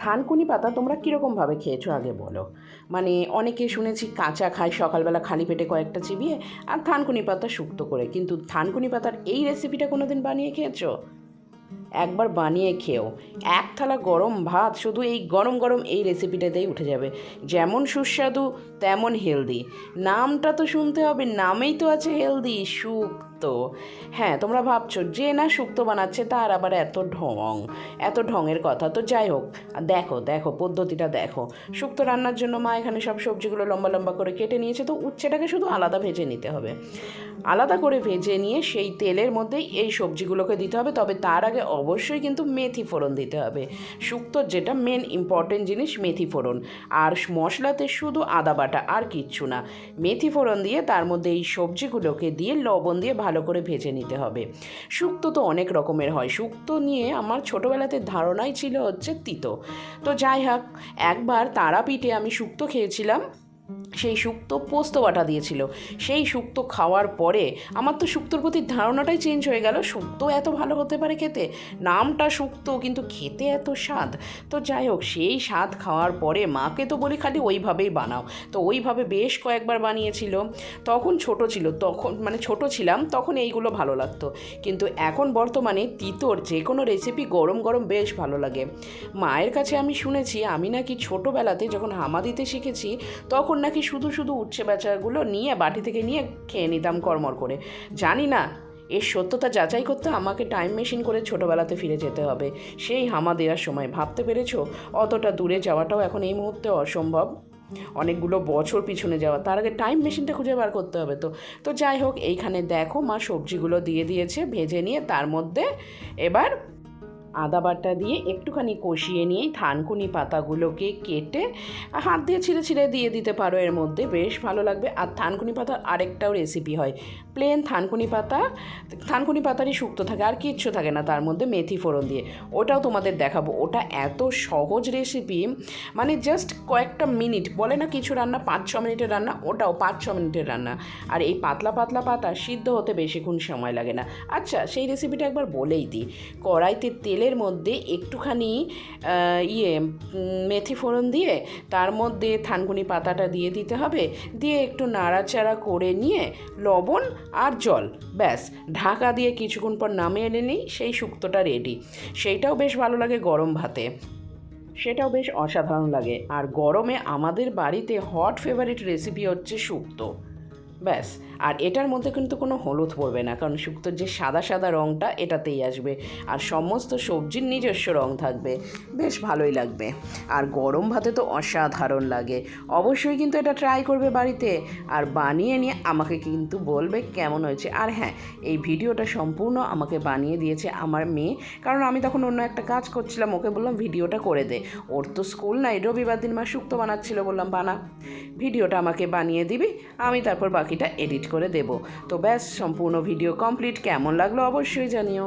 থানকুনি পাতা তোমরা কীরকমভাবে খেয়েছো আগে বলো। মানে অনেকে শুনেছি কাঁচা খায় সকালবেলা খালি পেটে কয়েকটা চিবিয়ে, আর থানকুনি পাতা শুক্তো করে, কিন্তু থানকুনি পাতার এই রেসিপিটা কোনো দিন বানিয়ে খেয়েছো? একবার বানিয়ে খেও। এক থালা গরম ভাত শুধু এই গরম গরম এই রেসিপিটাতেই উঠে যাবে। যেমন সুস্বাদু তেমন হেলদি। নামটা তো শুনতে হবে, নামেই তো আছে হেলদি, শুক্তো। হ্যাঁ, তোমরা ভাবছো যে না শুক্তো বানাচ্ছে তার আবার এত ঢঙের কথা। তো যাই হোক, দেখো দেখো পদ্ধতিটা দেখো। শুক্তো রান্নার জন্য মা এখানে সব সবজিগুলো লম্বা লম্বা করে কেটে নিয়েছে, তো উচ্ছেটাকে শুধু আলাদা ভেজে নিতে হবে। আলাদা করে ভেজে নিয়ে সেই তেলের মধ্যেই এই সবজিগুলোকে দিতে হবে, তবে তার আগে অবশ্যই কিন্তু মেথি ফোড়ন দিতে হবে। শুক্তোর যেটা মেন ইম্পর্টেন্ট জিনিস মেথি ফোড়ন। আর মশলাতে শুধু আদা বাটা, আর কিচ্ছু না। মেথি ফোড়ন দিয়ে তার মধ্যে এই সবজিগুলোকে দিয়ে লবণ দিয়ে ভালো করে ভেজে নিতে হবে। শুক্তো তো অনেক রকমের হয়, শুক্তো নিয়ে আমার ছোটোবেলাতে ধারণাই ছিল হচ্ছে তিতো। তো যাই হোক, একবার তারাপীঠে আমি শুক্তো খেয়েছিলাম, সেই শুক্তো পোস্ত বাটা দিয়েছিল। সেই শুক্তো খাওয়ার পরে আমার তো শুক্তোর প্রতি ধারণাটাই চেঞ্জ হয়ে গেল। শুক্তো এত ভালো হতে পারে খেতে, নামটা শুক্তো কিন্তু খেতে এত স্বাদ। তো যাই হোক, সেই স্বাদ খাওয়ার পরে মাকে তো বলি খালি ওইভাবেই বানাও, তো ওইভাবে বেশ কয়েকবার বানিয়েছিল। তখন ছোট ছিলাম তখন এইগুলো ভালো লাগতো, কিন্তু এখন বর্তমানে তিতোর যে কোনো রেসিপি গরম গরম বেশ ভালো লাগে। মায়ের কাছে আমি শুনেছি আমি নাকি ছোটোবেলাতে যখন হামা দিতে শিখেছি তখন নাকি শুধু শুধু উচ্ছে বেচাগুলো নিয়ে বাটি থেকে নিয়ে খেয়ে নিতাম কড়মড় করে। জানি না, এর সত্যতা যাচাই করতে আমাকে টাইম মেশিন করে ছোটোবেলাতে ফিরে যেতে হবে, সেই হামা দেওয়ার সময়। ভাবতে পেরেছো? অতটা দূরে যাওয়াটাও এখন এই মুহূর্তে অসম্ভব, অনেকগুলো বছর পিছনে যাওয়া, তার আগে টাইম মেশিনটা খুঁজে বার করতে হবে। তো যাই হোক, এইখানে দেখো মা সবজিগুলো দিয়ে দিয়েছে ভেজে নিয়ে, তার মধ্যে এবার আদা বাটা দিয়ে একটুখানি কষিয়ে নিয়েই থানকুনি পাতাগুলোকে কেটে হাত দিয়ে ছিঁড়ে ছিঁড়ে দিয়ে দিতে পারো, এর মধ্যে বেশ ভালো লাগবে। আর থানকুনি পাতার আরেকটাও রেসিপি হয়, প্লেন থানকুনি পাতারই শুক্তো থাকে, আর কিচ্ছু থাকে না তার মধ্যে, মেথি ফোড়ন দিয়ে। ওটাও তোমাদের দেখাবো। ওটা এত সহজ রেসিপি, মানে জাস্ট কয়েকটা মিনিট, বলে না কিছু রান্না 5-6 মিনিটের রান্না, ওটাও 5-6 মিনিটের রান্না। আর এই পাতলা পাতলা পাতা সিদ্ধ হতে বেশিক্ষণ সময় লাগে না। আচ্ছা, সেই রেসিপিটা একবার বলেই দিই। কড়াইতে তেলের মধ্যে একটুখানি মেথি ফোড়ন দিয়ে তার মধ্যে থানকুনি পাতাটা দিয়ে দিতে হবে, দিয়ে একটু নাড়াচাড়া করে নিয়ে লবণ আর জল, ব্যাস ঢাকা দিয়ে কিছুক্ষণ পর নামিয়ে নিলেই সেই শুক্তোটা রেডি। সেইটাও বেশ ভালো লাগে গরম ভাতে, সেটাও বেশ অসাধারণ লাগে। আর গরমে আমাদের বাড়িতে হট ফেভারিট রেসিপি হচ্ছে শুক্তো, ব্যাস। আর এটার মধ্যে কিন্তু কোনো হলুদ পড়বে না, কারণ শুক্তোর যে সাদা সাদা রঙটা এটাতেই আসবে, আর সমস্ত সবজির নিজস্ব রঙ থাকবে, বেশ ভালোই লাগবে। আর গরম ভাতে তো অসাধারণ লাগে। অবশ্যই কিন্তু এটা ট্রাই করবে বাড়িতে, আর বানিয়ে নিয়ে আমাকে কিন্তু বলবে কেমন হয়েছে। আর হ্যাঁ, এই ভিডিওটা সম্পূর্ণ আমাকে বানিয়ে দিয়েছে আমার মেয়ে, কারণ আমি তখন অন্য একটা কাজ করছিলাম, ওকে বললাম ভিডিওটা করে দে। ওর তো স্কুল নাই, রবিবার দিন মা শুক্তো বানাচ্ছিল, বললাম বানা, ভিডিওটা আমাকে বানিয়ে দিবি, আমি তারপর বাকিটা এডিট করে দেব। তো ব্যাস, সম্পূর্ণ ভিডিও কমপ্লিট। কেমন লাগলো অবশ্যই জানিও।